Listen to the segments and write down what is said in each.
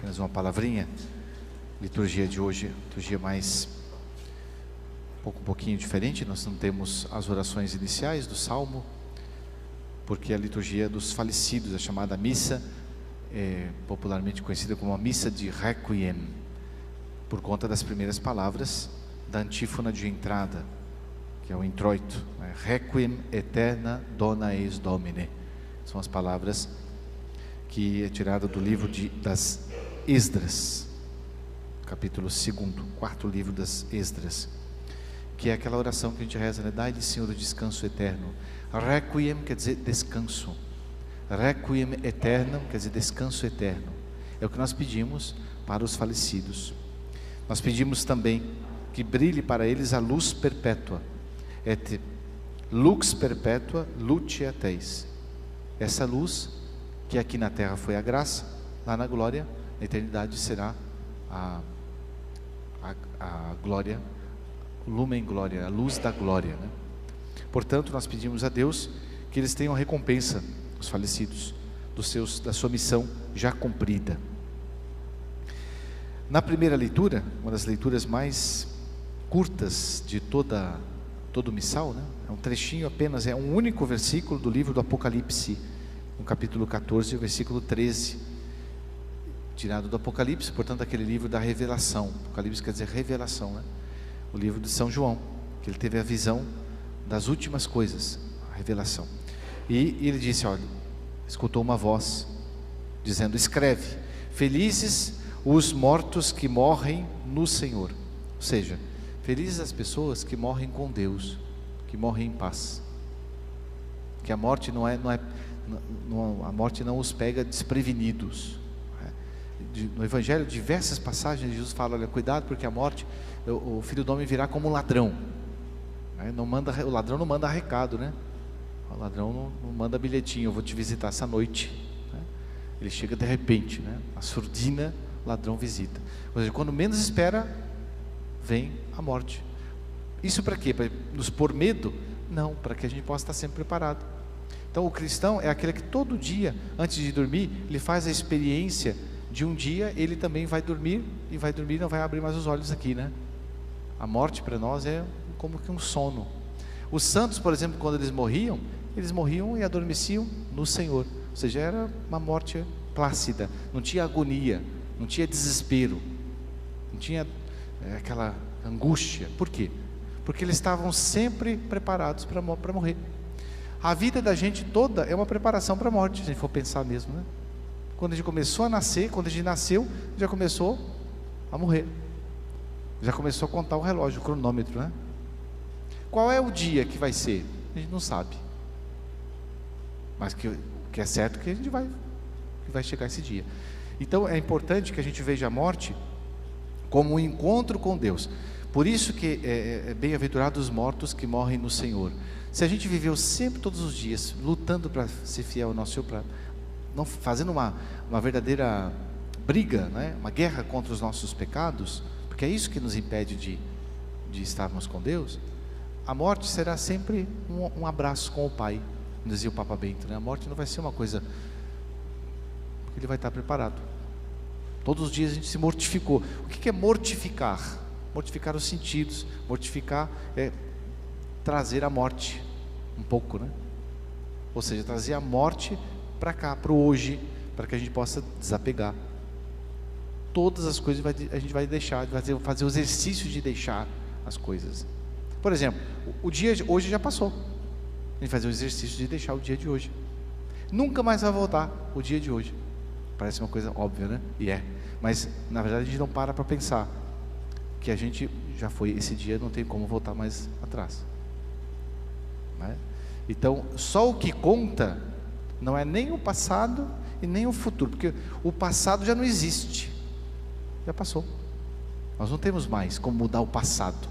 apenas uma palavrinha. Liturgia de hoje, liturgia mais um pouquinho diferente. Nós não temos as orações iniciais do Salmo, porque a liturgia dos falecidos, a chamada missa, popularmente conhecida como a missa de Requiem, por conta das primeiras palavras da antífona de entrada, que é o introito, né? Requiem eterna dona eis Domine. São as palavras que é tirada do livro das Esdras, capítulo 2º, quarto livro das Esdras, que é aquela oração que a gente reza, né? Dai-lhe, Senhor, o descanso eterno. Requiem quer dizer descanso. Requiem eternam quer dizer descanso eterno. É o que nós pedimos para os falecidos. Nós pedimos também que brilhe para eles a luz perpétua. Et lux perpétua luceat eis. Essa luz que aqui na terra foi a graça, lá na glória, na eternidade será a glória, lumen glória, a luz da glória, né? Portanto, nós pedimos a Deus que eles tenham recompensa, os falecidos, da sua missão já cumprida. Na primeira leitura, uma das leituras mais curtas de todo o missal, né? É um trechinho apenas, é um único versículo do livro do Apocalipse, no capítulo 14, versículo 13, tirado do Apocalipse, portanto aquele livro da revelação. Apocalipse quer dizer revelação, né? O livro de São João, que ele teve a visão das últimas coisas, a revelação. E ele disse, olha, escutou uma voz dizendo, escreve, felizes os mortos que morrem no Senhor. Ou seja, felizes as pessoas que morrem com Deus, que morrem em paz, que a morte a morte não os pega desprevenidos. No Evangelho, diversas passagens, Jesus fala, olha, cuidado, porque a morte, o Filho do Homem virá como um ladrão. O ladrão não manda recado, né? O ladrão não manda bilhetinho, eu vou te visitar essa noite, né? Ele chega de repente, né? A surdina, o ladrão visita. Ou seja, quando menos espera, vem a morte. Isso para quê? Para nos pôr medo? Não, para que a gente possa estar sempre preparado. Então o cristão é aquele que todo dia, antes de dormir, ele faz a experiência de um dia ele também vai dormir, e vai dormir e não vai abrir mais os olhos aqui, né? A morte para nós é como que um sono. Os santos, por exemplo, quando eles morriam e adormeciam no Senhor. Ou seja, era uma morte plácida, não tinha agonia, não tinha desespero, não tinha aquela angústia. Por quê? Porque eles estavam sempre preparados para morrer. A vida da gente toda é uma preparação para a morte, se a gente for pensar mesmo, né? Quando a gente começou a nascer, quando a gente nasceu, já começou a morrer, já começou a contar o relógio, o cronômetro, né? Qual é o dia que vai ser? A gente não sabe, mas que é certo que que vai chegar esse dia. Então é importante que a gente veja a morte como um encontro com Deus. Por isso que é bem-aventurados os mortos que morrem no Senhor. Se a gente viveu sempre, todos os dias, lutando para ser fiel ao nosso Senhor, não fazendo uma verdadeira briga, né? Uma guerra contra os nossos pecados, porque é isso que nos impede de estarmos com Deus, a morte será sempre um abraço com o Pai, dizia o Papa Bento, né? A morte não vai ser uma coisa, porque ele vai estar preparado. Todos os dias a gente se mortificou. O que é mortificar? Mortificar os sentidos. Mortificar é trazer a morte um pouco, né? Ou seja, trazer a morte para cá, para o hoje, para que a gente possa desapegar. Todas as coisas a gente vai deixar, vai fazer o exercício de deixar as coisas. Por exemplo, o dia de hoje já passou. A gente vai fazer o exercício de deixar o dia de hoje. Nunca mais vai voltar o dia de hoje. Parece uma coisa óbvia, né? E mas na verdade a gente não para pensar que a gente já foi, esse dia não tem como voltar mais atrás, né? Então só o que conta não é nem o passado e nem o futuro, porque o passado já não existe, já passou. Nós não temos mais como mudar o passado,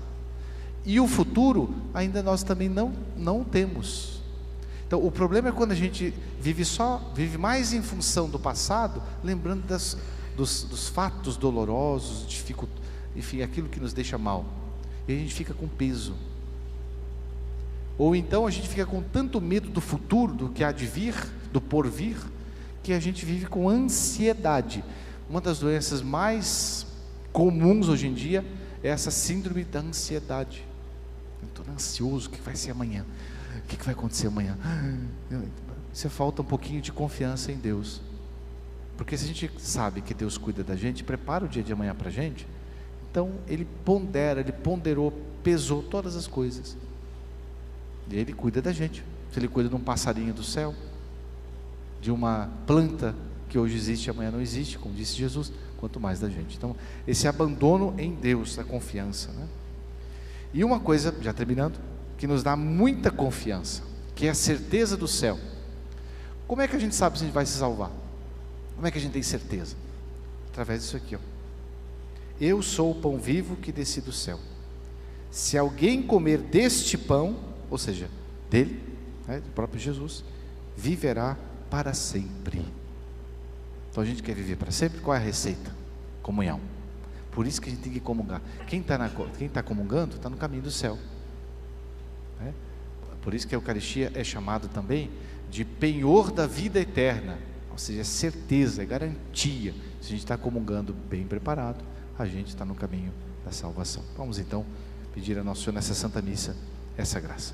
e o futuro ainda nós também não temos. Então o problema é quando a gente vive mais em função do passado, lembrando dos fatos dolorosos, enfim, aquilo que nos deixa mal, e a gente fica com peso. Ou então a gente fica com tanto medo do futuro, do que há de vir, do porvir, que a gente vive com ansiedade. uma das doenças mais comuns hoje em dia é essa síndrome da ansiedade. Eu estou ansioso, o que vai ser amanhã? O que vai acontecer amanhã? Isso falta um pouquinho de confiança em Deus. Porque se a gente sabe que Deus cuida da gente, prepara o dia de amanhã para a gente, então Ele pondera, Ele ponderou, pesou todas as coisas. E Ele cuida da gente. Se Ele cuida de um passarinho do céu, de uma planta que hoje existe e amanhã não existe, como disse Jesus, quanto mais da gente. Então, esse abandono em Deus, a confiança, né? E uma coisa, já terminando, que nos dá muita confiança, que é a certeza do céu. Como é que a gente sabe se a gente vai se salvar? Como é que a gente tem certeza? Através disso aqui, ó. Eu sou o pão vivo que desci do céu. Se alguém comer deste pão, ou seja, dele, né, do próprio Jesus, viverá para sempre. Então a gente quer viver para sempre. Qual é a receita? Comunhão. Por isso que a gente tem que comungar. Quem está comungando está no caminho do céu, né? Por isso que a Eucaristia é chamada também de penhor da vida eterna, ou seja, é certeza, é garantia. Se a gente está comungando bem preparado, a gente está no caminho da salvação. Vamos então pedir a Nosso Senhor nessa Santa Missa essa graça.